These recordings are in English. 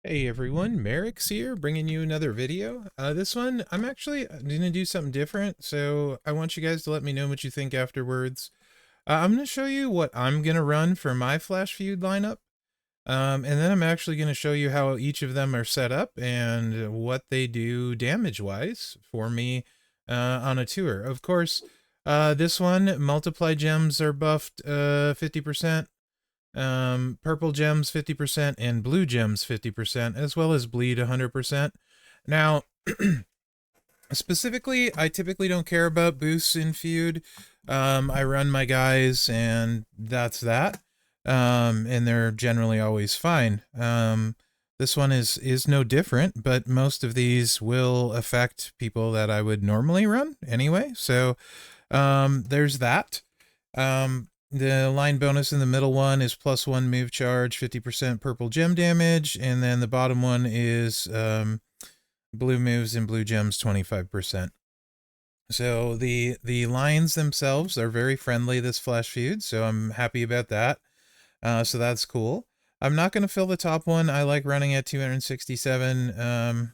Hey everyone, Mherex here, bringing you another video. This one, I'm actually going to do something different, so I want you guys to let me know what you think afterwards. I'm going to show you what I'm going to run for my Flash Feud lineup, and then I'm actually going to show you how each of them are set up and what they do damage-wise for me on a tour. Of course, this one, multiply gems are buffed 50%. Purple gems 50% and blue gems 50%, as well as bleed 100%. Now, specifically, I typically don't care about boosts in feud. I run my guys and that's that. And they're generally always fine. This one is no different, but most of these will affect people that I would normally run anyway. So, there's that. The line bonus in the middle one is +1 move charge, 50% purple gem damage, and then the bottom one is blue moves and blue gems 25%. So the lines themselves are very friendly this Flash Feud, so I'm happy about that. So that's cool. I'm not going to fill the top one. I like running at 267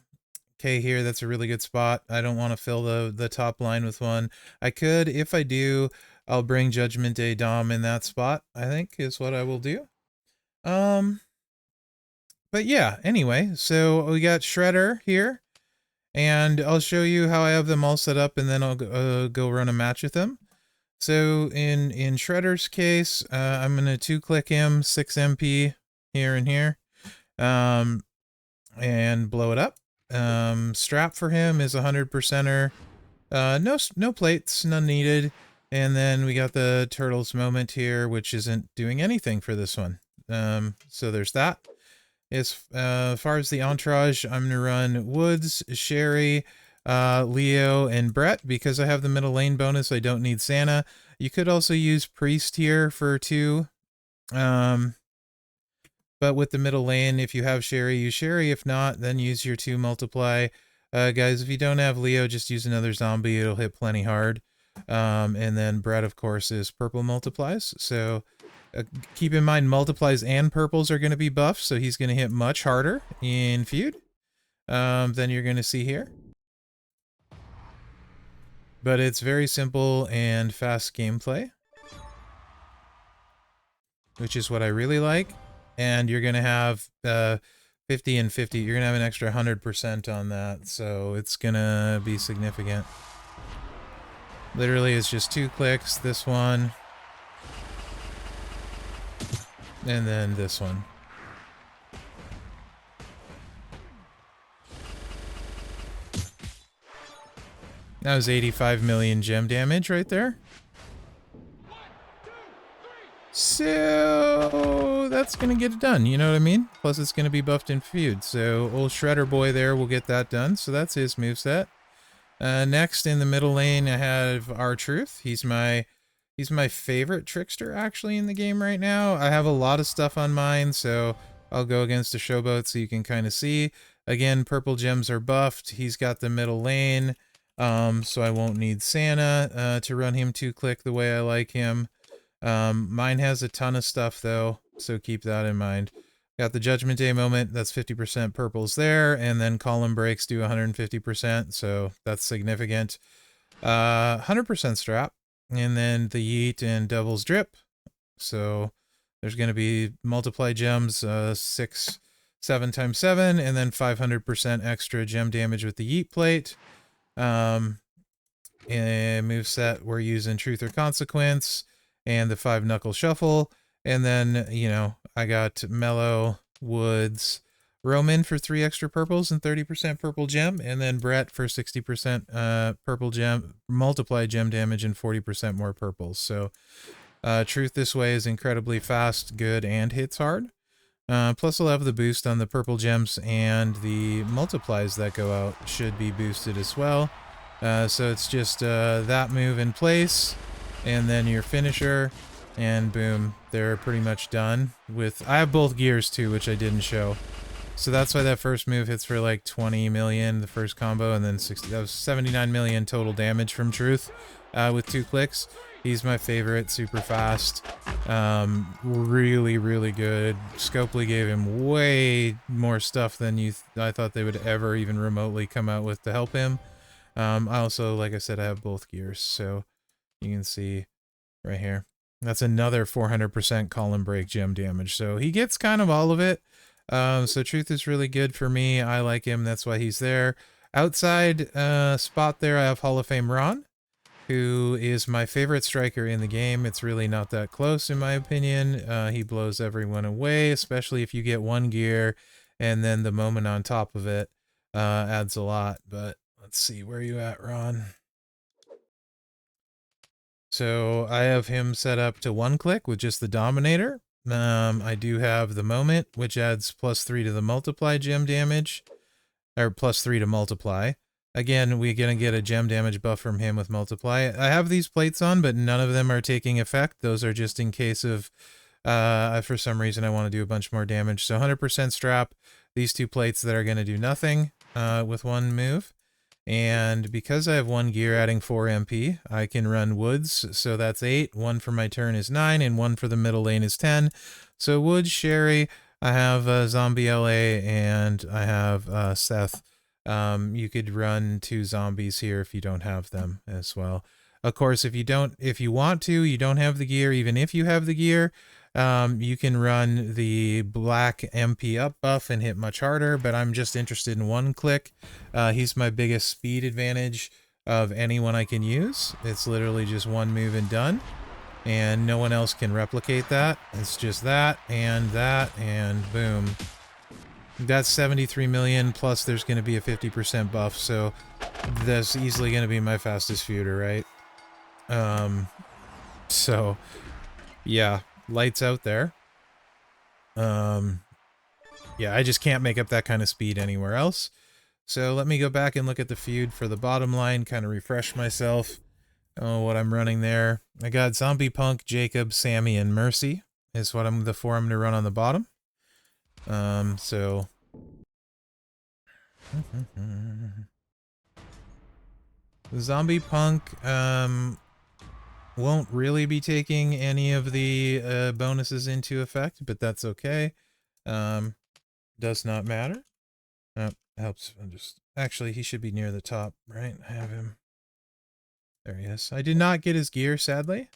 K here. That's a really good spot. I don't want to fill the top line with one. I could, if I do, I'll bring Judgment Day Dom in that spot, I think, is what I will do. But yeah, anyway, so we got Shredder here, and I'll show you how I have them all set up, and then I'll go run a match with them. So in Shredder's case, I'm going to 2-click him, 6 MP here and here, and blow it up. Strap for him is 100%er. No plates, none needed. And then we got the Turtles moment here, which isn't doing anything for this one. So there's that. As far as the entourage, I'm going to run Woods, Sherry, Leo, and Brett. Because I have the middle lane bonus, I don't need Santa. You could also use Priest here for 2. But with the middle lane, if you have Sherry, use Sherry. If not, then use your 2 multiply. Guys, if you don't have Leo, just use another zombie. It'll hit plenty hard. And then Brett, of course, is purple multiplies. So keep in mind, multiplies and purples are going to be buffed, so he's going to hit much harder in feud than you're going to see here. But it's very simple and fast gameplay, which is what I really like. And you're going to have 50 and 50. You're going to have an extra 100% on that, so it's going to be significant. Literally, it's just 2 clicks, this one, and then this one. That was 85 million gem damage right there. So that's going to get it done, you know what I mean? Plus it's going to be buffed in feud, so old Shredder boy there will get that done, so that's his moveset. Next in the middle lane, I have R-Truth. He's my favorite trickster actually in the game right now. I have a lot of stuff on mine, so I'll go against a showboat so you can kind of see. Again, purple gems are buffed. He's got the middle lane, so I won't need Santa to run him 2-click the way I like him. Mine has a ton of stuff though, so keep that in mind. Got the Judgment Day moment, that's 50% purples there, and then column breaks do 150%, so that's significant. 100% strap, and then the yeet and devil's drip. So there's going to be multiply gems, 7 times 7, and then 500% extra gem damage with the yeet plate. And moveset, we're using Truth or Consequence, and the 5 knuckle shuffle. And then, you know, I got Mellow, Woods, Roman for 3 extra purples and 30% purple gem, and then Brett for 60% purple gem, multiply gem damage and 40% more purples. So Truth this way is incredibly fast, good, and hits hard. Plus I'll have the boost on the purple gems, and the multiplies that go out should be boosted as well. So it's just that move in place, and then your finisher. And boom, they're pretty much done with... I have both gears too, which I didn't show. So that's why that first move hits for like 20 million, the first combo, and then 60. That was 79 million total damage from Truth with 2 clicks. He's my favorite, super fast. Really, really good. Scopely gave him way more stuff than I thought they would ever even remotely come out with to help him. I also, like I said, I have both gears, so you can see right here. That's another 400% column break gem damage. So he gets kind of all of it. So Truth is really good for me. I like him. That's why he's there. Outside spot there, I have Hall of Fame Ron, who is my favorite striker in the game. It's really not that close, in my opinion. He blows everyone away, especially if you get one gear, and then the moment on top of it adds a lot. But let's see, where are you at, Ron? So I have him set up to 1 click with just the Dominator. I do have the Moment, which adds +3 to the multiply gem damage, or +3 to multiply. Again, we're going to get a gem damage buff from him with multiply. I have these plates on, but none of them are taking effect. Those are just in case of, for some reason, I want to do a bunch more damage. So 100% strap, these 2 plates that are going to do nothing with 1 move. And because I have 1 gear adding 4 MP, I can run Woods, so that's 8. 1 for my turn is 9, and 1 for the middle lane is 10. So Woods, Sherry, I have Zombie LA, and I have Seth. You could run 2 zombies here if you don't have them as well. Of course, if you want to, you don't have the gear, even if you have the gear, you can run the black MP up buff and hit much harder, but I'm just interested in 1 click. He's my biggest speed advantage of anyone I can use. It's literally just 1 move and done, and no one else can replicate that. It's just that, and boom. That's 73 million, plus there's going to be a 50% buff, so that's easily going to be my fastest feuder, right? So, yeah. Lights out there. Yeah, I just can't make up that kind of speed anywhere else. So let me go back and look at the feud for the bottom line, kind of refresh myself. Oh, what I'm running there. I got Zombie Punk, Jacob, Sami, and Mercy is what the 4 I'm going to run on the bottom. So... Zombie Punk, won't really be taking any of the bonuses into effect, but that's okay. Does not matter. Oh, helps. Actually, he should be near the top, right? I have him. There he is. I did not get his gear, sadly,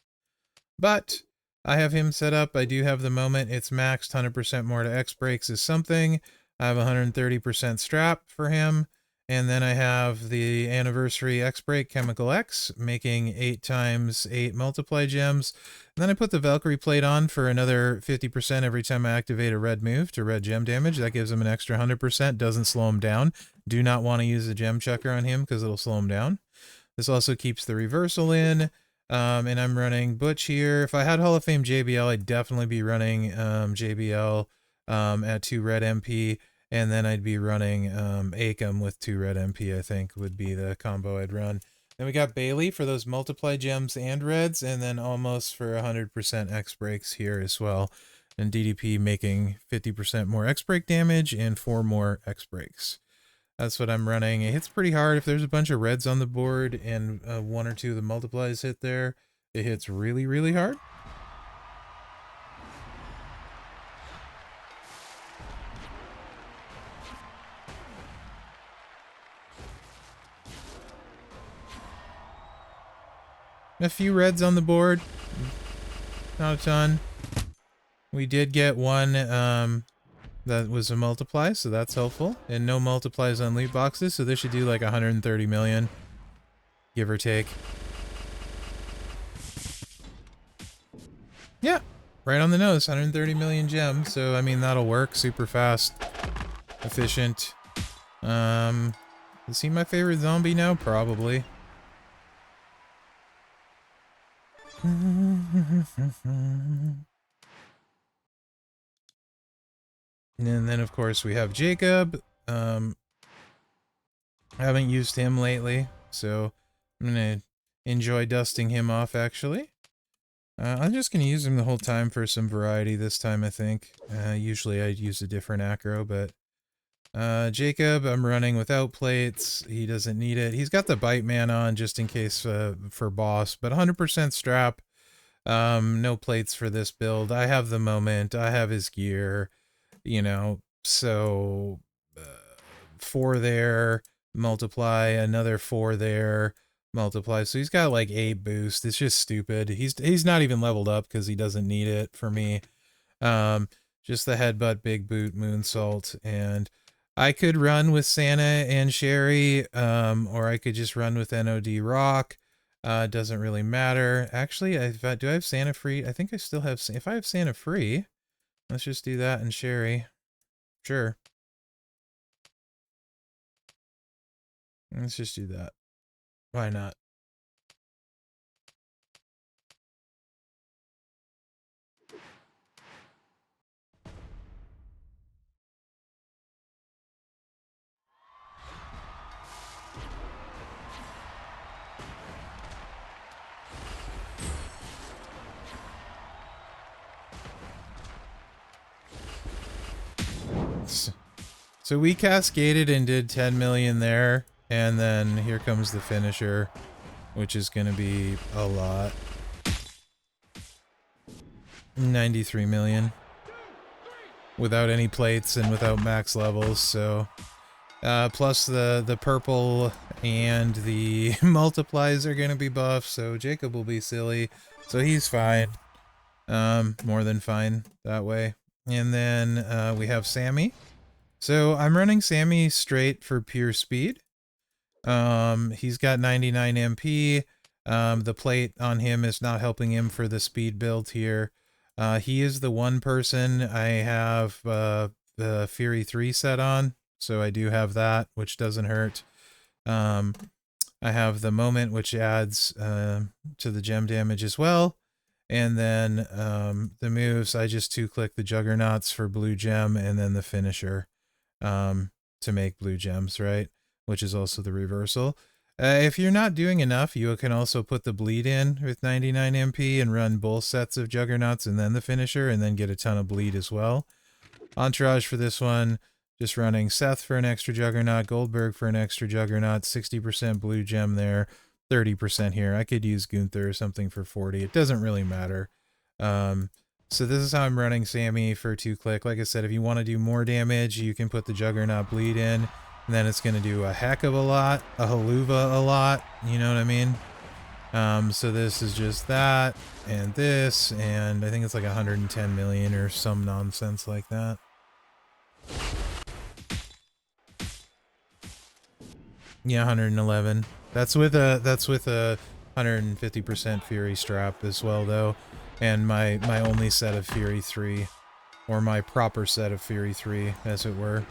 but I have him set up. I do have the Moment. It's maxed. 100% more to X breaks is something. I have 130% strap for him. And then I have the Anniversary X-Break Chemical X, making 8 times 8 multiply gems. And then I put the Valkyrie plate on for another 50% every time I activate a red move to red gem damage. That gives him an extra 100%, doesn't slow him down. Do not want to use a gem chucker on him because it'll slow him down. This also keeps the reversal in. And I'm running Butch here. If I had Hall of Fame JBL, I'd definitely be running JBL at 2 red MP. And then I'd be running Akam with 2 red MP, I think, would be the combo I'd run. Then we got Bailey for those multiply gems and reds, and then almost for 100% X breaks here as well. And DDP making 50% more X break damage and 4 more X breaks. That's what I'm running. It hits pretty hard. If there's a bunch of reds on the board and 1 or 2 of the multiplies hit there, it hits really, really hard. A few reds on the board. Not a ton. We did get 1 that was a multiply, so that's helpful. And no multiplies on loot boxes, so this should do like 130 million. Give or take. Yeah, right on the nose. 130 million gems, so I mean that'll work. Super fast. Efficient. Is he my favorite zombie now? Probably. And then, of course, we have Jacob. I haven't used him lately, so I'm going to enjoy dusting him off, actually. I'm just going to use him the whole time for some variety this time, I think. Usually I'd use a different acro, but Jacob, I'm running without plates. He doesn't need it. He's got the bite man on just in case for boss, but 100% strap. No plates for this build. I have the moment. I have his gear, you know, so 4 there, multiply, another 4 there, multiply. So he's got like 8 boost. It's just stupid. He's not even leveled up because he doesn't need it for me. Just the headbutt, big boot, moonsault, and I could run with Santa and Sherry, or I could just run with NOD Rock. Doesn't really matter. Actually, do I have Santa free? I think I still have. If I have Santa free, let's just do that and Sherry. Sure. Let's just do that. Why not? So we cascaded and did 10 million there, and then here comes the finisher, which is going to be a lot. 93 million. Without any plates and without max levels, so... plus the purple and the multiplies are going to be buffed, so Jacob will be silly. So he's fine. More than fine that way. And then we have Sami. So I'm running Sami straight for pure speed. He's got 99 MP. The plate on him is not helping him for the speed build here. He is the one person I have the Fury 3 set on, so I do have that, which doesn't hurt. I have the moment, which adds to the gem damage as well. And then the moves, I just 2-click the Juggernauts for blue gem, and then the finisher to make blue gems, right? Which is also the reversal. If you're not doing enough, you can also put the bleed in with 99 MP and run both sets of Juggernauts and then the finisher, and then get a ton of bleed as well. Entourage for this one, just running Seth for an extra Juggernaut, Goldberg for an extra Juggernaut, 60% blue gem there, 30% here. I could use Gunther or something for 40. It doesn't really matter. So this is how I'm running Sami for 2-click. Like I said, if you want to do more damage, you can put the Juggernaut bleed in, and then it's going to do a heck of a lot, a haluva a lot, you know what I mean? So this is just that, and this, and I think it's like 110 million or some nonsense like that. Yeah, 111. That's with a 150% Fury strap as well, though, and my only set of Fury 3, or my proper set of Fury 3, as it were.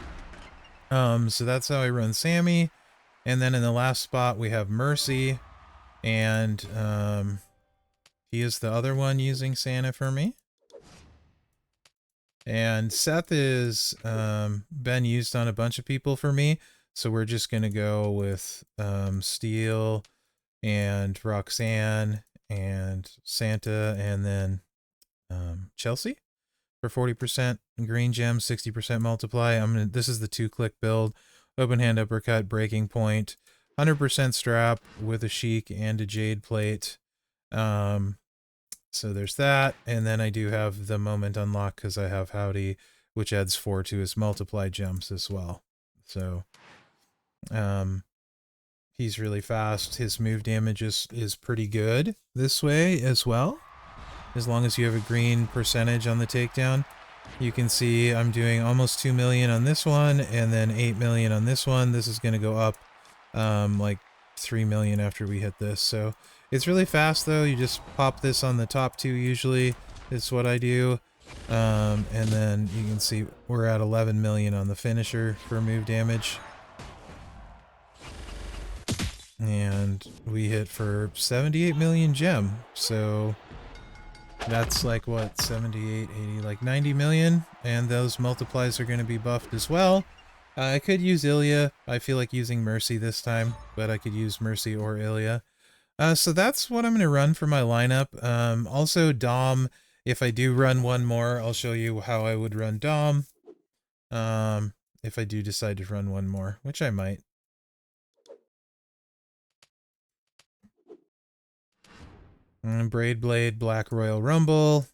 So that's how I run Sami, and then in the last spot we have Mercy, and he is the other one using Santa for me. And Seth is been used on a bunch of people for me. So we're just going to go with Steel and Roxanne and Santa, and then Chelsea for 40% green gem, 60% multiply. This is the 2-click build. Open hand uppercut, breaking point, 100% strap with a chic and a jade plate. So there's that, and then I do have the moment unlocked because I have Howdy, which adds 4 to his multiply jumps as well. So he's really fast. His move damage is pretty good this way as well. As long as you have a green percentage on the takedown. You can see I'm doing almost 2 million on this one, and then 8 million on this one. This is going to go up like 3 million after we hit this. So it's really fast, though. You just pop this on the top 2 usually. It's what I do. And then you can see we're at 11 million on the finisher for move damage. And we hit for 78 million gem. So that's like, what, 78, 80, like 90 million. And those multiplies are going to be buffed as well. I could use Ilya. I feel like using Mercy this time, but I could use Mercy or Ilya. So that's what I'm going to run for my lineup. Also, Dom, if I do run one more, I'll show you how I would run Dom. if I do decide to run one more, which I might. Braid Blade, Black Royal Rumble,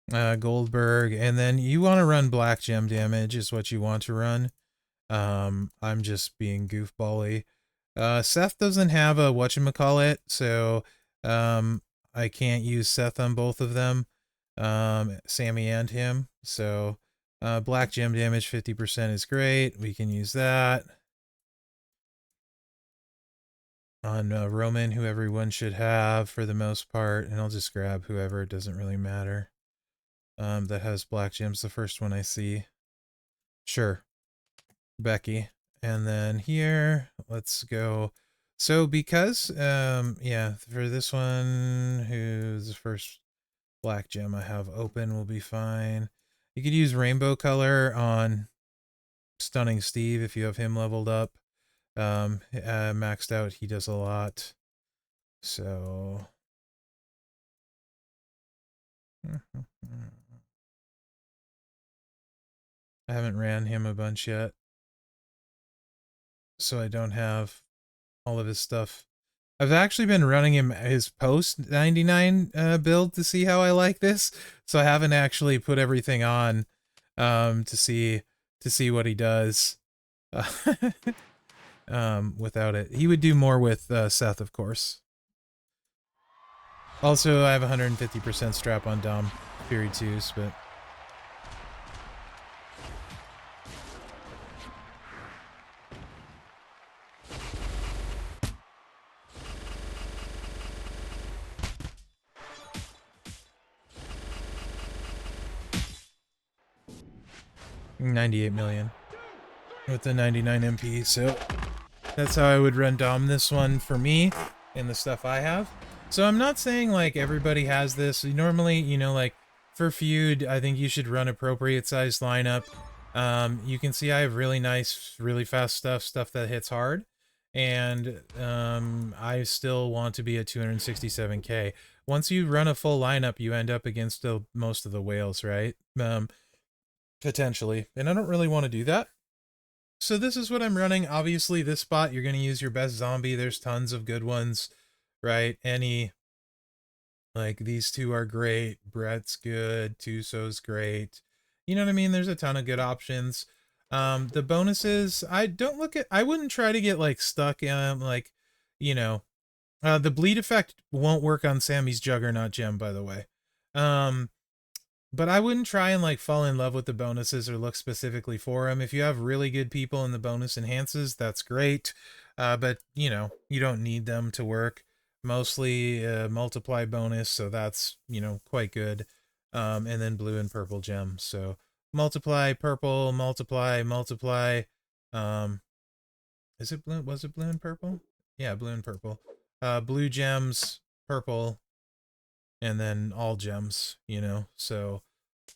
Goldberg, and then you want to run Black Gem Damage is what you want to run. I'm just being goofbally. Seth doesn't have a whatchamacallit, so I can't use Seth on both of them, Sami and him. So Black Gem Damage 50% is great. We can use that. On Roman, who everyone should have for the most part, and I'll just grab whoever, it doesn't really matter. That has black gems, the first one I see. Sure. Becky. And then here, let's go. So because, yeah, for this one, who's the first black gem I have open will be fine. You could use rainbow color on Stunning Steve if you have him leveled up. Maxed out, he does a lot. So... I haven't ran him a bunch yet, so I don't have all of his stuff. I've actually been running him his post 99 build to see how I like this, so I haven't actually put everything on to see what he does without it. He would do more with Seth, of course. Also, I have 150% strap on Dom Fury 2s, but... $98 million with the 99 MP, so that's how I would run Dom this one for me and the stuff I have. So I'm not saying like everybody has this. Normally, you know, like for feud, I think you should run appropriate sized lineup. You can see I have really nice, really fast stuff that hits hard, and I still want to be at 267k. Once you run a full lineup, you end up against most of the whales, right? Potentially, and I don't really want to do that. So this is what I'm running. Obviously, this spot, you're going to use your best zombie. There's tons of good ones, right? Like, these two are great. Brett's good. Tuso's great. You know what I mean? There's a ton of good options. The bonuses, I wouldn't try to get, like, stuck in, like, you know, the bleed effect won't work on Sami's Juggernaut gem, by the way. But I wouldn't try and like fall in love with the bonuses or look specifically for them. If you have really good people in the bonus enhances, that's great. But you know, you don't need them to work. Mostly multiply bonus, so that's, you know, quite good. And then blue and purple gems. So multiply, purple, multiply, multiply. Is it blue? Was it blue and purple? Yeah, blue and purple. Blue gems, purple, and then all gems, you know. So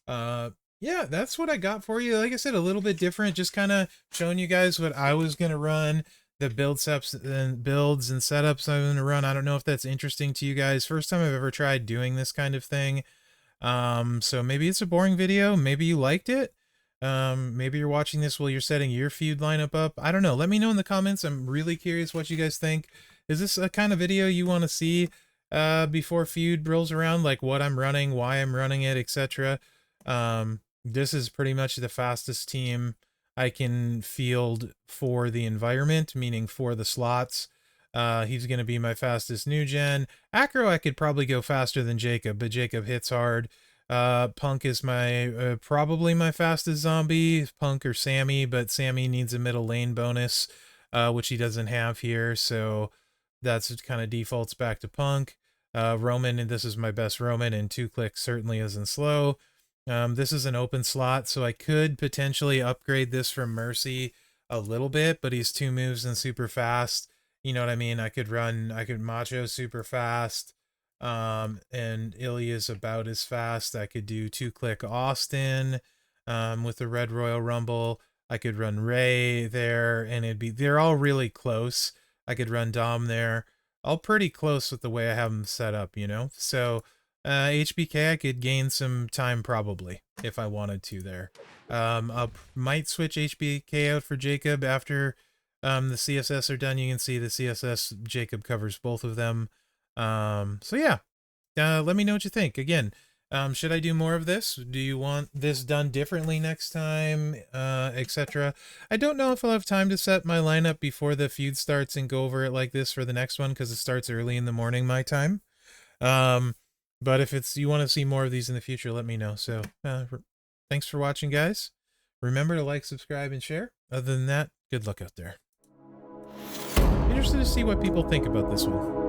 yeah, that's what I got for you. Like I said, a little bit different, just kind of showing you guys what I was gonna run, the builds and setups I'm gonna run. I don't know if that's interesting to you guys. First time I've ever tried doing this kind of thing. So maybe it's a boring video, maybe you liked it. Maybe you're watching this while you're setting your feud lineup up. I don't know. Let me know in the comments. I'm really curious what you guys think. Is this a kind of video you want to see before feud rolls around, like what I'm running, why I'm running it, etc.? This is pretty much the fastest team I can field for the environment, meaning for the slots. He's going to be my fastest new gen. Acro, I could probably go faster than Jacob, but Jacob hits hard. Punk is my probably my fastest zombie, Punk or Sami, but Sami needs a middle lane bonus, which he doesn't have here, so that's kind of defaults back to Punk. Roman, and this is my best Roman, and 2-click certainly isn't slow. This is an open slot, so I could potentially upgrade this from Mercy a little bit, but he's 2 moves and super fast. You know what I mean? I could Macho super fast, and Ilya's about as fast. I could do 2-click Austin with the Red Royal Rumble. I could run Ray there, and they're all really close. I could run Dom there. All pretty close with the way I have them set up, you know? So HBK, I could gain some time probably if I wanted to there. Might switch HBK out for Jacob after the CSS are done. You can see the CSS Jacob covers both of them. So yeah, let me know what you think. Again, should I do more of this? Do you want this done differently next time, etc.? I don't know if I'll have time to set my lineup before the feud starts and go over it like this for the next one because it starts early in the morning my time. But if you want to see more of these in the future, let me know. So thanks for watching, guys. Remember to like, subscribe, and share. Other than that, good luck out there. Interested to see what people think about this one.